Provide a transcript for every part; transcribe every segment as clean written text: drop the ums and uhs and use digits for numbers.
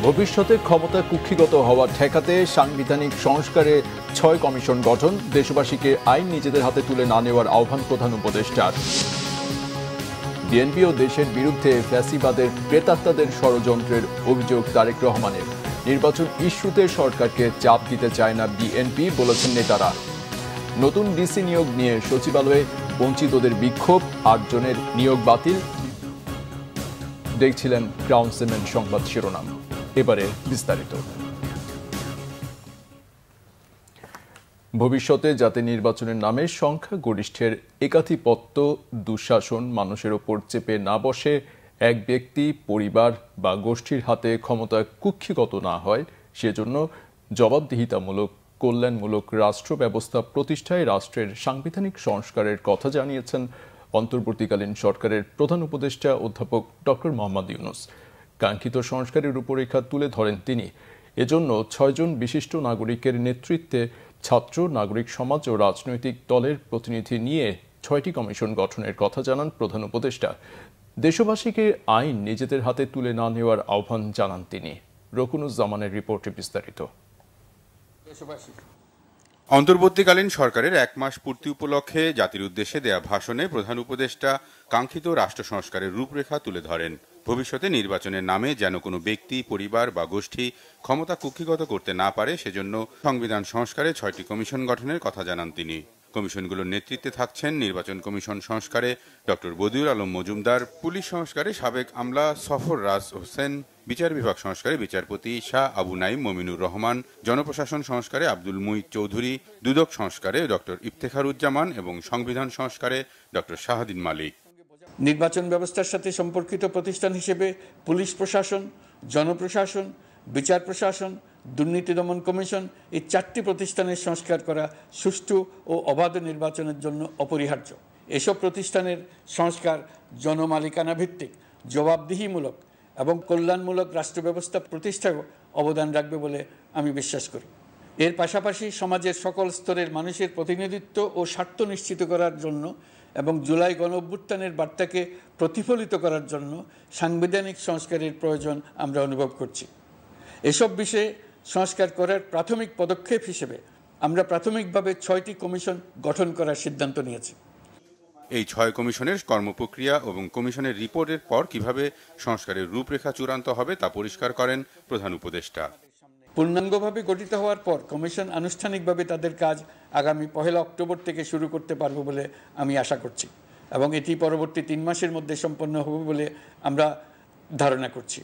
ভবিষ্যতে ক্ষমতা কুক্ষিগত হওয়া ঠেকাতে সাংবিধানিক সংস্কারে ৬ কমিশন গঠন, দেশবাসীকে আইন নিজেদের হাতে তুলে না নেওয়ার আহ্বান প্রধান উপদেষ্টার। বিএনপি ও দেশের বিরুদ্ধে ফ্যাসিবাদের প্রেতাত্মাদের ষড়যন্ত্রের অভিযোগ তারেক রহমানের। নির্বাচন ইস্যুতে সরকারকে চাপ দিতে চায় না বিএনপি, বলেছেন নেতারা। নতুন ডিসি নিয়োগ নিয়ে সচিবালয়ে বঞ্চিতদের বিক্ষোভ, ৮ জনের নিয়োগ বাতিল। দেখছিলেন ক্রাউন সিমেন্ট সংবাদ শিরোনাম। এবারে বিস্তারিত। ভবিষ্যতে যাতে নির্বাচনের নামে সংখ্যাগরিষ্ঠের একাধিপত্য দুঃশাসন মানুষের ওপর চেপে না বসে, এক ব্যক্তি, পরিবার বা গোষ্ঠীর হাতে ক্ষমতা কুক্ষিগত না হয়, সেজন্য জবাবদিহিতামূলক কল্যাণমূলক রাষ্ট্র ব্যবস্থা প্রতিষ্ঠায় রাষ্ট্রের সাংবিধানিক সংস্কারের কথা জানিয়েছেন অন্তর্বর্তীকালীন সরকারের প্রধান উপদেষ্টা অধ্যাপক ডক্টর মোহাম্মদ ইউনূস। কাঙ্ক্ষিত সংস্কারের রূপরেখা তুলে ধরেন তিনি। এজন্য ৬ জন বিশিষ্ট নাগরিকের নেতৃত্বে ছাত্র, নাগরিক সমাজ ও রাজনৈতিক দলের প্রতিনিধি নিয়ে ৬টি কমিশন গঠনের কথা জানান প্রধান উপদেষ্টা। দেশবাসীকে আইন নিজেদের হাতে তুলে না নেওয়ার আহ্বান জানান তিনি। রকুনুজ্জামানের রিপোর্টে বিস্তারিত। অন্তর্বর্তীকালীন সরকারের ১ মাস পূর্তি উপলক্ষে জাতির উদ্দেশ্যে দেয়া ভাষণে প্রধান উপদেষ্টা কাঙ্ক্ষিত রাষ্ট্র সংস্কারের রূপরেখা তুলে ধরেন। ভবিষ্যতে নির্বাচনের নামে যেন কোনো ব্যক্তি, পরিবার বা গোষ্ঠী ক্ষমতা কুক্ষিগত করতে না পারে, সেজন্য সংবিধান সংস্কারে ৬টি কমিশন গঠনের কথা জানান তিনি। কমিশনগুলোর নেতৃত্বে থাকছেন নির্বাচন কমিশন সংস্কারে ডক্টর বদিউল আলম মজুমদার, পুলিশ সংস্কারে সাবেক আমলা সফররাজ হোসেন, বিচার বিভাগ সংস্কারে বিচারপতি শাহ আবু নাইম মমিনুর রহমান, জনপ্রশাসন সংস্কারে আব্দুল মুঈদ চৌধুরী, দুদক সংস্কারে ডক্টর ইফতেখারুজ্জামান এবং সংবিধান সংস্কারে ডক্টর শাহাদিন মালিক। নির্বাচন ব্যবস্থার সাথে সম্পর্কিত প্রতিষ্ঠান হিসেবে পুলিশ প্রশাসন, জনপ্রশাসন, বিচার প্রশাসন, দুর্নীতি দমন কমিশন, এই 4টি প্রতিষ্ঠানের সংস্কার করা সুষ্ঠু ও অবাধ নির্বাচনের জন্য অপরিহার্য। এসব প্রতিষ্ঠানের সংস্কার জনমালিকানা ভিত্তিক, জবাবদিহিমূলক এবং কল্যাণমূলক রাষ্ট্র ব্যবস্থা প্রতিষ্ঠায় অবদান রাখবে বলে আমি বিশ্বাস করি। এর পাশাপাশি সমাজের সকল স্তরের মানুষের প্রতিনিধিত্ব ও স্বার্থ নিশ্চিত করার জন্য এবং জুলাই গণঅভ্যুত্থানের বার্তাকে প্রতিফলিত করার জন্য সাংবিধানিক সংস্কারের প্রয়োজন আমরা অনুভব করছি। এসব বিষয়ে সংস্কার করার প্রাথমিক পদক্ষেপ হিসেবে আমরা প্রাথমিকভাবে ৬টি কমিশন গঠন করার সিদ্ধান্ত নিয়েছি। এই ৬ কমিশনের কর্মপ্রক্রিয়া এবং কমিশনের রিপোর্টের পর কিভাবে সংস্কারের রূপরেখা চূড়ান্ত হবে তা পরিষ্কার করেন প্রধান উপদেষ্টা। পূর্ণাঙ্গভাবে গঠিত হওয়ার পর কমিশন আনুষ্ঠানিকভাবে তাদের কাজ আগামী ১ অক্টোবর থেকে শুরু করতে পারবে বলে আমি আশা করছি এবং এটি পরবর্তী ৩ মাসের মধ্যে সম্পন্ন হবে বলে আমরা ধারণা করছি।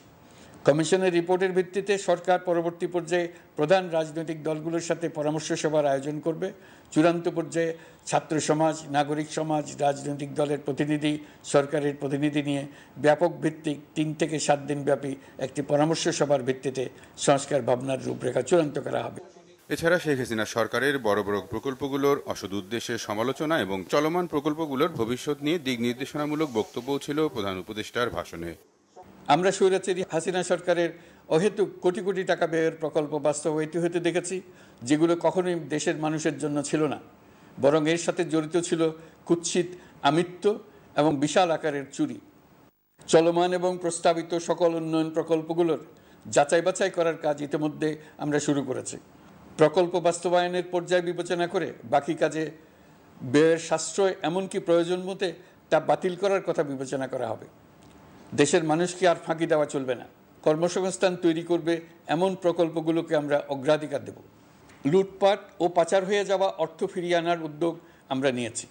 কমিশনের রিপোর্টের ভিত্তিতে সরকার পরবর্তী পর্যায়ে প্রধান রাজনৈতিক দলগুলোর সাথে পরামর্শ সভার আয়োজন করবে। চূড়ান্ত পর্যায়ে ছাত্র সমাজ, নাগরিক সমাজ, রাজনৈতিক দলের প্রতিনিধি, সরকারের প্রতিনিধি নিয়ে ব্যাপক ভিত্তিক ৩ থেকে ৭ দিন ব্যাপী একটি পরামর্শ সভার ভিত্তিতে সংস্কার ভাবনার রূপরেখা চূড়ান্ত করা হবে। এছাড়া শেখ হাসিনা সরকারের বড় বড় প্রকল্পগুলোর অসৎ উদ্দেশ্যের সমালোচনা এবং চলমান প্রকল্পগুলোর ভবিষ্যৎ নিয়ে দিক নির্দেশনামূলক বক্তব্য ছিল প্রধান উপদেষ্টার ভাষণে। আমরা স্বৈরাচারী হাসিনা সরকারের অহেতুক কোটি কোটি টাকা ব্যয়ের প্রকল্প বাস্তবায়িত হতে দেখেছি, যেগুলো কখনোই দেশের মানুষের জন্য ছিল না, বরং এর সাথে জড়িত ছিল কুৎসিত আমিত্ব এবং বিশাল আকারের চুরি। চলমান এবং প্রস্তাবিত সকল উন্নয়ন প্রকল্পগুলোর যাচাই বাছাই করার কাজ ইতিমধ্যে আমরা শুরু করেছি। প্রকল্প বাস্তবায়নের পর্যায় বিবেচনা করে বাকি কাজে ব্যয়ের সাশ্রয় এমনকি প্রয়োজন মতে তা বাতিল করার কথা বিবেচনা করা হবে। দেশের মানুষকে আর ফাঁকি দেওয়া চলবে না। কর্মসংস্থান তৈরি করবে এমন প্রকল্পগুলোকে আমরা অগ্রাধিকার দেব। লুটপাট ও পাচার হয়ে যাওয়া অর্থ ফিরিয়ে আনার উদ্যোগ আমরা নিয়েছি।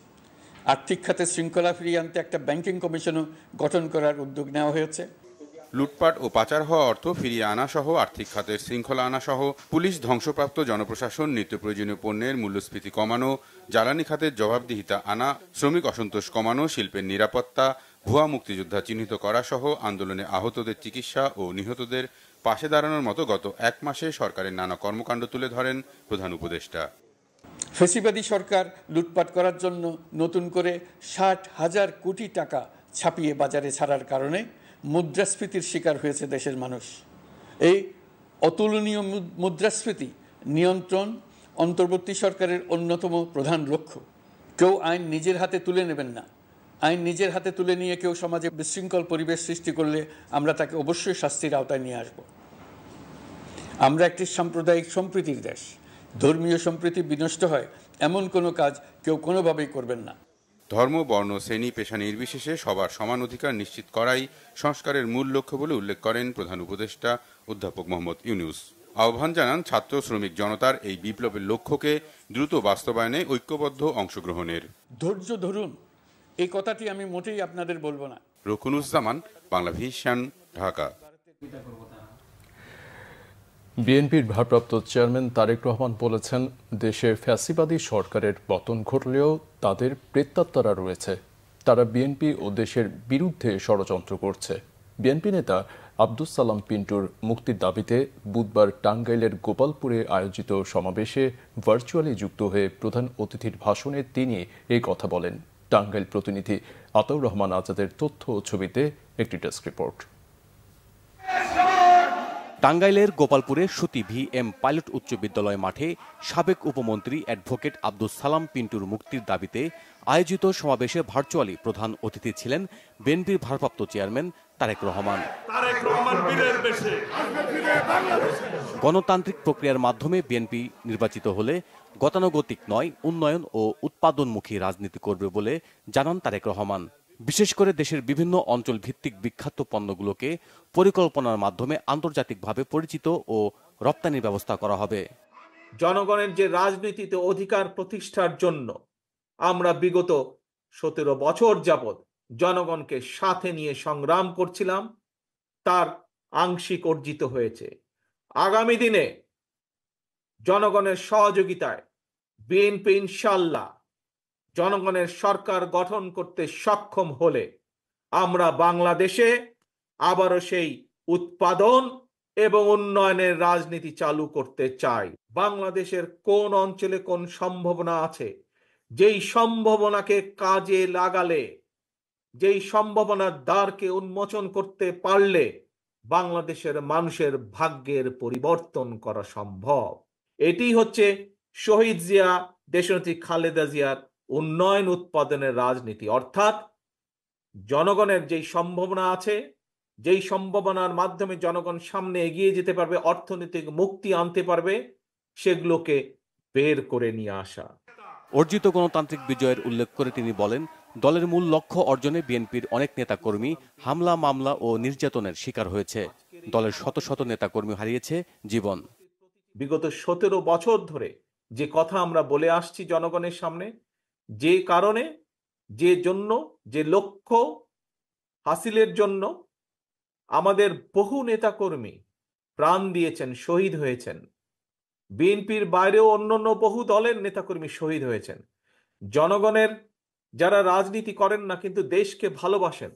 আর্থিক খাতে শৃঙ্খলা ফিরিয়ে আনতে একটা ব্যাংকিং কমিশনও গঠন করার উদ্যোগ নেওয়া হয়েছে। লুটপাট ও পাচার হওয়া অর্থ ফিরিয়ে আনা সহ আর্থিক খাতের শৃঙ্খলা আনা সহ পুলিশ, ধ্বংসপ্রাপ্ত জনপ্রশাসন, নিত্য প্রয়োজনীয় পণ্যের মূল্যস্ফীতি কমানো, জ্বালানি খাতের জবাবদিহিতা আনা, শ্রমিক অসন্তোষ কমানো, শিল্পের নিরাপত্তা, ভুয়া মুক্তিযোদ্ধা চিহ্নিত করা সহ আন্দোলনে আহতদের চিকিৎসা ও নিহতদের পাশে দাঁড়ানোর মতো গত ১ মাসে সরকারের নানা কর্মকাণ্ড তুলে ধরেন প্রধান উপদেষ্টা। ফ্যাসিবাদী সরকার লুটপাট করার জন্য নতুন করে ৬০,০০০ কোটি টাকা ছাপিয়ে বাজারে ছাড়ার কারণে মুদ্রাস্ফীতির শিকার হয়েছে দেশের মানুষ। এই অতুলনীয় মুদ্রাস্ফীতি নিয়ন্ত্রণ অন্তর্বর্তী সরকারের অন্যতম প্রধান লক্ষ্য। কেউ আইন নিজের হাতে তুলে নেবেন না। আইন নিজের হাতে তুলে নিয়ে কেউ সমাজে বিশৃঙ্খল পরিবেশ সৃষ্টি করলে আমরা তাকে অবশ্যই শাস্তির আওতায় নিয়ে আসব। আমরা একটি সাম্প্রদায়িক সম্প্রীতির দেশ। ধর্মীয় সম্প্রীতি বিনষ্ট হয় এমন কোনো কাজ কেউ কোনোভাবেই করবেন না। ধর্ম, বর্ণ, শ্রেণী, পেশা নির্বিশেষে সবার সমান অধিকার নিশ্চিত করাই সংস্কারের মূল লক্ষ্য বলে উল্লেখ করেন প্রধান উপদেষ্টা অধ্যাপক মোহাম্মদ ইউনূস। আহ্বান জানান ছাত্র শ্রমিক জনতার এই বিপ্লবের লক্ষ্যকে দ্রুত বাস্তবায়নে ঐক্যবদ্ধ অংশগ্রহণের। ধৈর্য ধরুন, এই কথাটি আমি মোটেই আপনাদের বলবো না। রুকুনুজ্জামান, বাংলা ভিশন, ঢাকা। বিএনপির ভারপ্রাপ্ত চেয়ারম্যান তারেক রহমান বলেছেন, দেশে ফ্যাসিবাদী সরকারের পতন ঘটলেও তাদের প্রেতাত্মারা রয়েছে। তারা বিএনপি ও দেশের বিরুদ্ধে ষড়যন্ত্র করছে। বিএনপি নেতা আব্দুস সালাম পিন্টুর মুক্তির দাবিতে বুধবার টাঙ্গাইলের গোপালপুরে আয়োজিত সমাবেশে ভার্চুয়ালি যুক্ত হয়ে প্রধান অতিথির ভাষণে তিনি এই কথা বলেন। টাঙ্গাইল প্রতিনিধি আতাউর রহমান আজাদের তথ্য ও ছবিতে একটি ডেস্ক রিপোর্ট। টাঙ্গাইলের গোপালপুরে সুতি VM পাইলট উচ্চ বিদ্যালয় মাঠে সাবেক উপমন্ত্রী অ্যাডভোকেট আব্দুস সালাম পিন্টুর মুক্তির দাবিতে আয়োজিত সমাবেশে ভার্চুয়ালি প্রধান অতিথি ছিলেন বিএনপির ভারপ্রাপ্ত চেয়ারম্যান তারেক রহমান। গণতান্ত্রিক প্রক্রিয়ার মাধ্যমে বিএনপি নির্বাচিত হলে গতানুগতিক নয়, উন্নয়ন ও উৎপাদনমুখী রাজনীতি করবে বলে জানান তারেক রহমান। বিশেষ করে দেশের বিভিন্ন অঞ্চল ভিত্তিক বিখ্যাত পণ্যগুলোকে পরিকল্পনার মাধ্যমে আন্তর্জাতিকভাবে পরিচিত ও রপ্তানির ব্যবস্থা করা হবে। জনগণের যে রাজনীতিতে অধিকার প্রতিষ্ঠার জন্য আমরা বিগত 17 বছর যাবৎ জনগণকে সাথে নিয়ে সংগ্রাম করছিলাম, তার আংশিক অর্জিত হয়েছে। আগামী দিনে জনগণের সহযোগিতায় বিএনপি ইনশাআল্লাহ জনগণের সরকার গঠন করতে সক্ষম হলে আমরা বাংলাদেশে আবারও সেই উৎপাদন এবং উন্নয়নের রাজনীতি চালু করতে চাই। বাংলাদেশের কোন অঞ্চলে কোন সম্ভাবনা আছে, যেই সম্ভাবনাকে কাজে লাগালে, যেই সম্ভাবনার দ্বারকে উন্মোচন করতে পারলে বাংলাদেশের মানুষের ভাগ্যের পরিবর্তন করা সম্ভব। এটি হচ্ছে শহীদ জিয়া, দেশনেত্রী খালেদা জিয়ার উন্নয়ন উৎপাদনের রাজনীতি। অর্থাৎ জনগণের যেই সম্ভাবনা আছে, যেই সম্ভাবনার মাধ্যমে জনগণ সামনে এগিয়ে যেতে পারবে, অর্থনৈতিক মুক্তি আনতে পারবে, সেগুলোকে বের করে নিয়ে আসা। অর্জিত গণতান্ত্রিক বিজয়ের উল্লেখ করে তিনি বলেন, দলের মূল লক্ষ্য অর্জনে বিএনপির অনেক নেতাকর্মী হামলা, মামলা ও নির্যাতনের শিকার হয়েছে। দলের শত শত নেতাকর্মী হারিয়েছে জীবন। বিগত 17 বছর ধরে যে কথা আমরা বলে আসছি জনগণের সামনে, যে কারণে, যে জন্য, যে লক্ষ্য হাসিলের জন্য আমাদের বহু নেতাকর্মী প্রাণ দিয়েছেন, শহীদ হয়েছেন। বিএনপির বাইরেও অন্যান্য বহু দলের নেতাকর্মী শহীদ হয়েছেন। জনগণের যারা রাজনীতি করেন না কিন্তু দেশকে ভালোবাসেন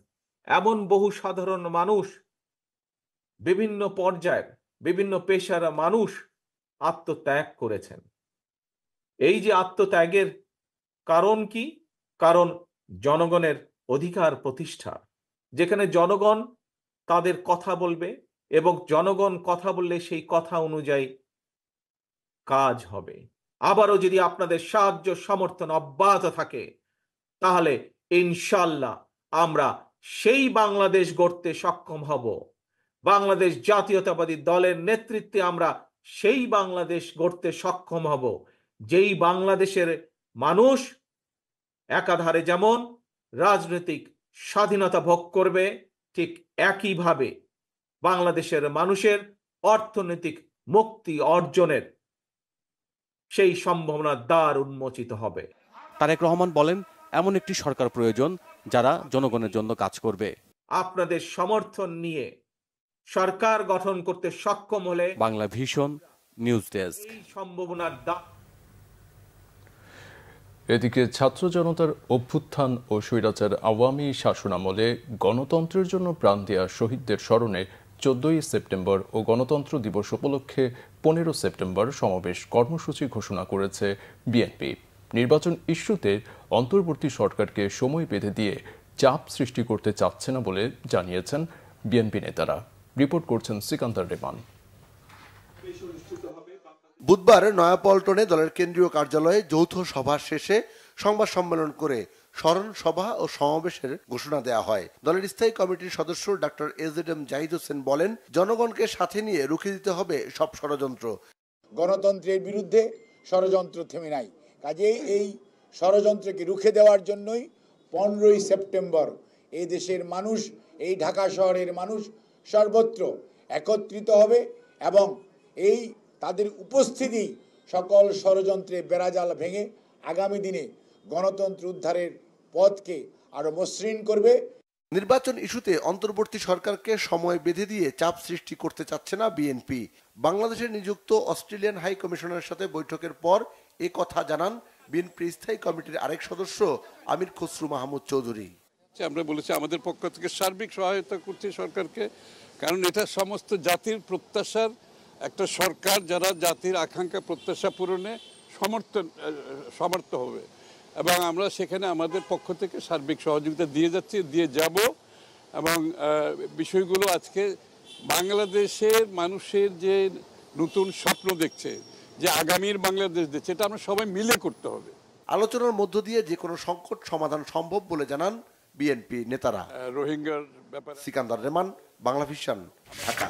এমন বহু সাধারণ মানুষ, বিভিন্ন পর্যায়ের বিভিন্ন পেশার মানুষ আত্মত্যাগ করেছেন। এই যে আত্মত্যাগের কারণ কি? কারণ জনগণের অধিকার প্রতিষ্ঠা, যেখানে জনগণ তাদের কথা বলবে এবং জনগণ কথা বললে সেই কথা অনুযায়ী কাজ হবে। আবারও যদি আপনাদের সাহায্য সমর্থন অব্যাহত থাকে তাহলে ইনশাআল্লাহ আমরা সেই বাংলাদেশ গড়তে সক্ষম হব। বাংলাদেশ জাতীয়তাবাদী দলের নেতৃত্বে আমরা সেই বাংলাদেশ গড়তে সক্ষম হব, যেই বাংলাদেশের মানুষ একাধারে যেমন রাজনৈতিক স্বাধীনতা ভোগ করবে, ঠিক একইভাবে বাংলাদেশের মানুষের অর্থনৈতিক মুক্তি অর্জনের সেই সম্ভাবনার দ্বার উন্মোচিত হবে। তারেক রহমান বলেন, এমন একটি সরকার প্রয়োজন যারা জনগণের জন্য কাজ করবে। আপনাদের সমর্থন নিয়ে সরকার গঠন করতে সক্ষম হলে বাংলা ভিশন নিউজ ডেস্ক। এই সম্ভাবনার এদিকে ছাত্র জনতার অভ্যুত্থান ও স্বৈরাচার আওয়ামী শাসনামলে গণতন্ত্রের জন্য প্রাণ দেয়া শহীদদের স্মরণে 14 সেপ্টেম্বর ও গণতন্ত্র দিবস উপলক্ষে 15 সেপ্টেম্বর সমাবেশ কর্মসূচি ঘোষণা করেছে বিএনপি। নির্বাচন ইস্যুতে অন্তর্বর্তী সরকারকে সময় বেঁধে দিয়ে চাপ সৃষ্টি করতে চাচ্ছে না বলে জানিয়েছেন বিএনপি নেতারা। রিপোর্ট করছেন সিকান্দার রেমান। বুধবার নয়াপল্টনে দলের কেন্দ্রীয় কার্যালয়ে যৌথ সভা শেষে সংবাদ সম্মেলন করে স্মরণ সভা ও সমাবেশের ঘোষণা দেওয়া হয়। দলের স্থায়ী কমিটির সদস্য ডক্টর এজেডএম জাহিদ হোসেন বলেন, জনগণকে সাথে নিয়ে রুখে দিতে হবে সব ষড়যন্ত্র। গণতন্ত্রের বিরুদ্ধে ষড়যন্ত্র থেমে নাই, কাজেই এই ষড়যন্ত্রকে রুখে দেওয়ার জন্যই 15ই সেপ্টেম্বর এই দেশের মানুষ, এই ঢাকা শহরের মানুষ সর্বত্র একত্রিত হবে এবং এই তাদের উপস্থিতি সকল ষড়যন্ত্রের বেড়াজাল ভেঙে আগামী দিনে গণতন্ত্র উদ্ধারের পথকে আরো মসৃণ করবে। নির্বাচন ইস্যুতে অন্তর্বর্তী সরকারকে সময় বেঁধে দিয়ে চাপ সৃষ্টি করতে চাচ্ছে না বিএনপি। বাংলাদেশে নিযুক্ত অস্ট্রেলিয়ান হাই কমিশনারের সাথে বৈঠকের পর এ কথা জানান বিএনপি স্থায়ী কমিটির আরেক সদস্য আমির খসরু মাহমুদ চৌধুরী। আমরা বলেছি আমাদের পক্ষ থেকে সার্বিক সহায়তা করছি সরকারকে, কারণ এটা সমস্ত জাতির প্রত্যাশার একটা সরকার, যারা জাতির আকাঙ্ক্ষা প্রত্যাশা পূরণে সমর্থ হবে, এবং আমরা সেখানে আমাদের পক্ষ থেকে সার্বিক সহযোগিতা দিয়ে যাচ্ছি, দিয়ে যাব। এবং বিষয়গুলো আজকে বাংলাদেশের মানুষের যে নতুন স্বপ্ন দেখছে, যে আগামীর বাংলাদেশ দেখছে, এটা আমরা সবাই মিলে করতে হবে। আলোচনার মধ্য দিয়ে যে কোনো সংকট সমাধান সম্ভব বলে জানান বিএনপি নেতারা। রোহিঙ্গার ব্যাপারে সিকান্দার রেমান, বাংলা ভিশন, ঢাকা।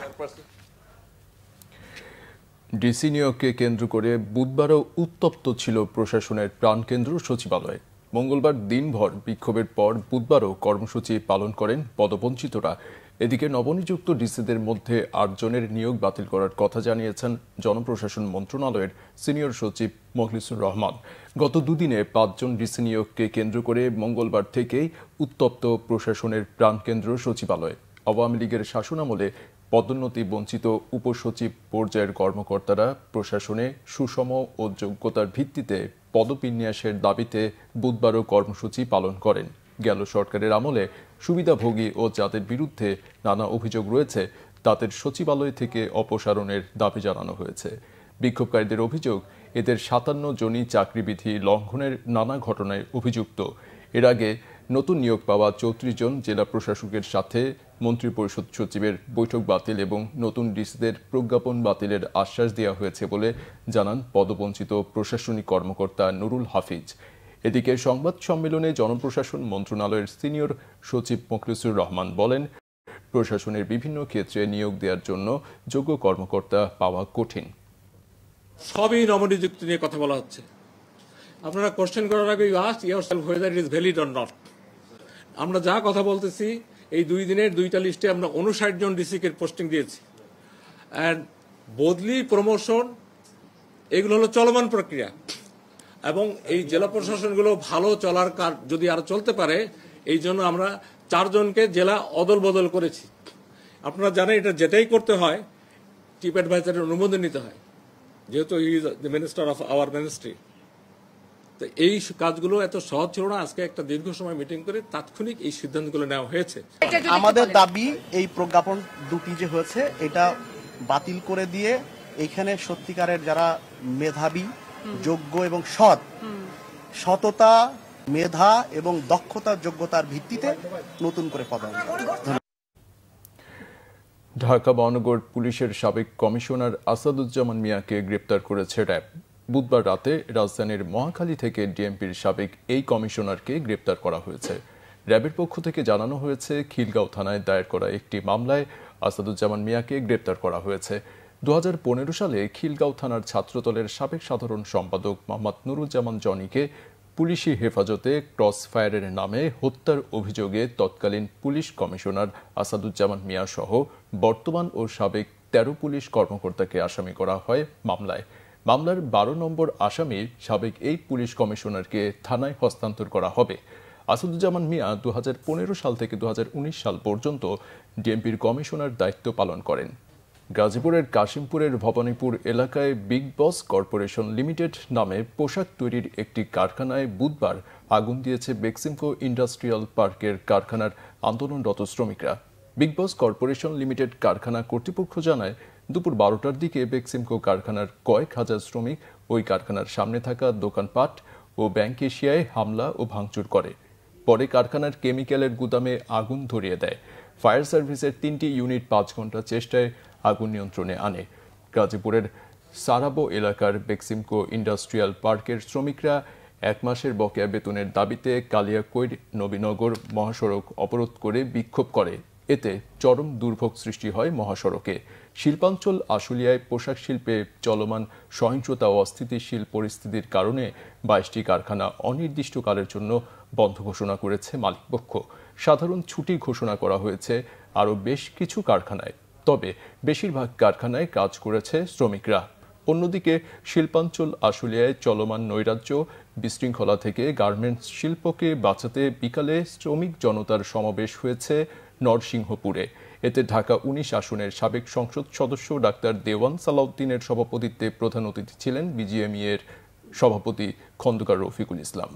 ডিসি নিয়োগকে কেন্দ্র করে বুধবারও উত্তপ্ত ছিল প্রশাসনের প্রাণকেন্দ্র সচিবালয়। মঙ্গলবার দিনভর বিক্ষোভের পর বুধবারও কর্মসূচি পালন করেন পদবঞ্চিতরা। এদিকে নবনিযুক্ত ডিসিদের মধ্যে 8 জনের নিয়োগ বাতিল করার কথা জানিয়েছেন জনপ্রশাসন মন্ত্রণালয়ের সিনিয়র সচিব মখলিসুর রহমান। গত দুদিনে 5 জন ডিসি নিয়োগকে কেন্দ্র করে মঙ্গলবার থেকেই উত্তপ্ত প্রশাসনের প্রাণকেন্দ্র সচিবালয়। আওয়ামী লীগের শাসনামলে পদোন্নতি বঞ্চিত উপসচিব পর্যায়ের কর্মকর্তারা প্রশাসনে সুষম ও যোগ্যতার ভিত্তিতে পদবিন্যাসের দাবিতে বুধবারও কর্মসূচি পালন করেন। গেল সরকারের আমলে সুবিধাভোগী ও যাদের বিরুদ্ধে নানা অভিযোগ রয়েছে তাদের সচিবালয় থেকে অপসারণের দাবি জানানো হয়েছে। বিক্ষোভকারীদের অভিযোগ, এদের 57 জনই চাকরিবিধি লঙ্ঘনের নানা ঘটনায় অভিযুক্ত। এর আগে নতুন নিয়োগ পাওয়া 34 জন জেলা প্রশাসকের সাথে মন্ত্রিপরিষদ সচিবের বৈঠক বাতিল এবং নতুন ডিসিদের প্রজ্ঞাপন বাতিলের আশ্বাস দেওয়া হয়েছে বলে জানান পদবঞ্চিত প্রশাসনিক কর্মকর্তা নুরুল হাফিজ। এদিকে সংবাদ সম্মেলনে জনপ্রশাসন মন্ত্রণালয়ের সিনিয়র সচিব মখলিসুর রহমান বলেন, প্রশাসনের বিভিন্ন ক্ষেত্রে নিয়োগ দেওয়ার জন্য যোগ্য কর্মকর্তা পাওয়া কঠিন। সবই নবনিযুক্ত নিয়ে কথা বলা হচ্ছে। আপনারা কোশ্চেন করার আগে you ask yourself whether it is valid or not. আমরা যা কথা বলতেছি, এই 2 দিনের 2টা লিস্টে আমরা 59 জন ডিসিকে পোস্টিং দিয়েছি। অ্যান্ড বদলি, প্রমোশন এগুলো হলো চলমান প্রক্রিয়া, এবং এই জেলা প্রশাসনগুলো ভালো চলার যদি আরো চলতে পারে, এই জন্য আমরা 4 জনকে জেলা অদল বদল করেছি। আপনারা জানেন এটা যেটাই করতে হয় চিফ অ্যাডভাইজারের অনুমোদন নিতে হয়, যেহেতু he is the minister of our ministry. তো এই কাজগুলো এত সহজ ছিল না। আজকে একটা দীর্ঘ সময় মিটিং করে তাৎক্ষণিক এই সিদ্ধান্তগুলো নেওয়া হয়েছে। আমাদের দাবি এই প্রজ্ঞাপন 2টি যে হয়েছে এটা বাতিল করে দিয়ে এইখানে সত্যিকারের যারা মেধাবী, যোগ্য এবং সততা, মেধা এবং দক্ষতার যোগ্যতার ভিত্তিতে নতুন করে পদোন্নতি। ঢাকা মহানগর পুলিশের সাবেক কমিশনার আসাদুজ্জামান মিয়াকে গ্রেপ্তার করেছে র্যাব। বুধবার রাতে রাজধানীর মহাখালী থেকে ডিএমপির সাবেক এই কমিশনারকে গ্রেপ্তার করা হয়েছে। র্যাবের পক্ষ থেকে জানানো হয়েছে, খিলগাঁও থানায় দায়ের করা একটি মামলায় আসাদুজ্জামান মিয়াকে গ্রেপ্তার করা হয়েছে। 2015 সালে খিলগাঁও থানার ছাত্রদলের সাবেক সাধারণ সম্পাদক মোহাম্মদ নুরুজ্জামান জনিকে পুলিশি হেফাজতে ক্রস ফায়ারের নামে হত্যার অভিযোগে তৎকালীন পুলিশ কমিশনার আসাদুজ্জামান মিয়া সহ বর্তমান ও সাবেক 13 পুলিশ কর্মকর্তাকে আসামি করা হয় মামলায়। মামলার 12 নম্বর আসামি সাবেক এই পুলিশ কমিশনারকে থানায় হস্তান্তর করা হবে। আসাদুজ্জামান মিয়া 2015 সাল থেকে 2019 সাল পর্যন্ত ডিএমপির কমিশনার দায়িত্ব পালন করেন। গাজীপুরের কাশিমপুরের ভবানীপুর এলাকায় বিগ বস কর্পোরেশন লিমিটেড নামে পোশাক তৈরির একটি কারখানায় বুধবার আগুন দিয়েছে বেক্সিমকো ইন্ডাস্ট্রিয়াল পার্কের কারখানার আন্দোলনরত শ্রমিকরা। বিগ বস কর্পোরেশন লিমিটেড কারখানা কর্তৃপক্ষ জানায়, দুপুর 12টার দিকে বেক্সিমকো কারখানার কয়েক হাজার শ্রমিক ওই কারখানার সামনে থাকা দোকানপাট ও ব্যাংক এশিয়ায় হামলা ও ভাঙচুর করে। পরে কারখানার কেমিক্যালের গুদামে আগুন ধরিয়ে দেয়। ফায়ার সার্ভিসের 3টি ইউনিট 5 ঘন্টা চেষ্টায় আগুন নিয়ন্ত্রণে আনে। গাজীপুরের সারাবো এলাকার বেক্সিমকো ইন্ডাস্ট্রিয়াল পার্কের শ্রমিকরা এক মাসের বকেয়া বেতনের দাবিতে কালিয়াকৈর নবীনগর মহাসড়ক অবরোধ করে বিক্ষোভ করে। এতে চরম দুর্ভোগ সৃষ্টি হয় মহাসড়কে। শিল্পাঞ্চল আশুলিয়ায় পোশাক শিল্পে চলমান সহিংসতা ও অস্থিতিশীল পরিস্থিতির কারণে 22টি কারখানা অনির্দিষ্টকালের জন্য বন্ধ ঘোষণা করেছে মালিকপক্ষ। সাধারণ ছুটি ঘোষণা করা হয়েছে আরও বেশ কিছু কারখানায়, তবে বেশিরভাগ কারখানায় কাজ করেছে শ্রমিকরা। অন্যদিকে শিল্পাঞ্চল আশুলিয়ায় চলমান নৈরাজ্য বিশৃঙ্খলা থেকে গার্মেন্টস শিল্পকে বাঁচাতে বিকালে শ্রমিক জনতার সমাবেশ হয়েছে নরসিংহপুরে। এতে ঢাকা 19 আসনের সাবেক সংসদ সদস্য ডাক্তার দেওয়ান সালাউদ্দিনের সভাপতিত্বে প্রধান অতিথি ছিলেন বিজিএমইএর সভাপতি খন্দকার রফিকুল ইসলাম।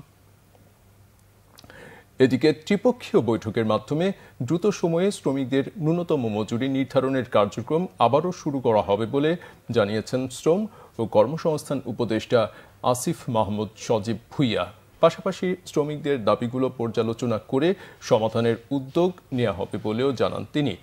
এদিকে ত্রিপক্ষীয় বৈঠকের মাধ্যমে দ্রুত সময়ে শ্রমিকদের ন্যূনতম মজুরি নির্ধারণের কার্যক্রম আবারও শুরু করা হবে বলে জানিয়েছেন শ্রম ও কর্মসংস্থান উপদেষ্টা আসিফ মাহমুদ সজীব ভুইয়া। পাশাপাশি শ্রমিকদের দাবিগুলো পর্যালোচনা করে সমাধানের উদ্যোগ নেওয়া হবে বলেও জানান তিনি।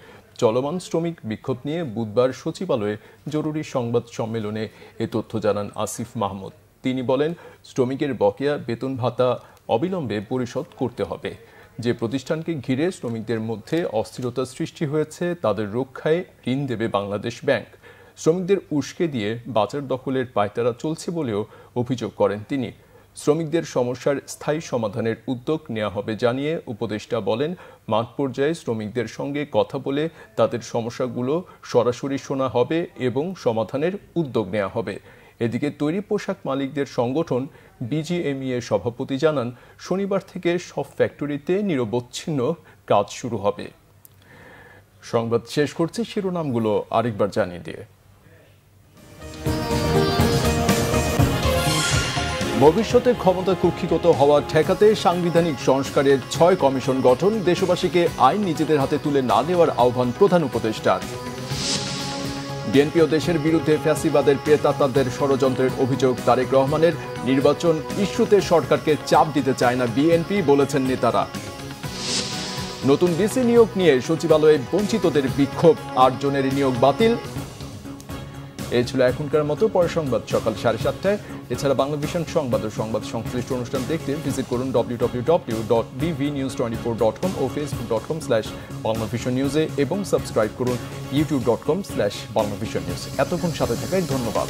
চলমান শ্রমিক বিক্ষোভ নিয়ে বুধবার সচিবালয়ে জরুরি সংবাদ সম্মেলনে এ তথ্য জানান আসিফ মাহমুদ। তিনি বলেন, শ্রমিকের বকেয়া বেতন ভাতা অবিলম্বে পরিশোধ করতে হবে। যে প্রতিষ্ঠানকে ঘিরে শ্রমিকদের মধ্যে অস্থিরতা সৃষ্টি হয়েছে তাদের রক্ষায় ঋণ দেবে বাংলাদেশ ব্যাংক। শ্রমিকদের উস্কে দিয়ে বাজার দখলের পায়তারা চলছে বলেও অভিযোগ করেন তিনি। শ্রমিকদের সমস্যার স্থায়ী সমাধানের উদ্যোগ নেওয়া হবে জানিয়ে উপদেষ্টা বলেন, মাঠ পর্যায়ে শ্রমিকদের সঙ্গে কথা বলে তাদের সমস্যাগুলো সরাসরি শোনা হবে এবং সমাধানের উদ্যোগ নেওয়া হবে। এদিকে তৈরি পোশাক মালিকদের সংগঠন বিজিএমইএ সভাপতি জানান, শনিবার থেকে সব ফ্যাক্টরিতে নিরবচ্ছিন্ন কাজ শুরু হবে। সংবাদ শেষ করছে শিরোনামগুলো আরেকবার জানিয়ে দিয়ে। ভবিষ্যতে ক্ষমতা কুক্ষিগত হওয়া ঠেকাতে সাংবিধানিক সংস্কারের 6 কমিশন গঠন, দেশবাসীকে আইন নিজেদের হাতে তুলে না নেওয়ার আহ্বান প্রধান উপদেষ্টার। বিএনপি ও দেশের বিরুদ্ধে ফ্যাসিবাদের প্রেতাত্মাদের ষড়যন্ত্রের অভিযোগ তারেক রহমানের। নির্বাচন ইস্যুতে সরকারকে চাপ দিতে চায় না বিএনপি, বলেছেন নেতারা। নতুন ডিসি নিয়োগ নিয়ে সচিবালয়ে বঞ্চিতদের বিক্ষোভ, 8 জনের নিয়োগ বাতিল। এই ছিল এখনকার মতো। পরের সংবাদ সকাল 7:30টায়। এছাড়া বাংলাভিশন সংবাদ ও সংবাদ সংশ্লিষ্ট অনুষ্ঠান দেখতে ভিজিট করুন www.bvnews24.com ও facebook.com/banglavisionnews এবং সাবস্ক্রাইব করুন youtube.com/banglavisionnews। এতক্ষণ সাথে থাকায় ধন্যবাদ।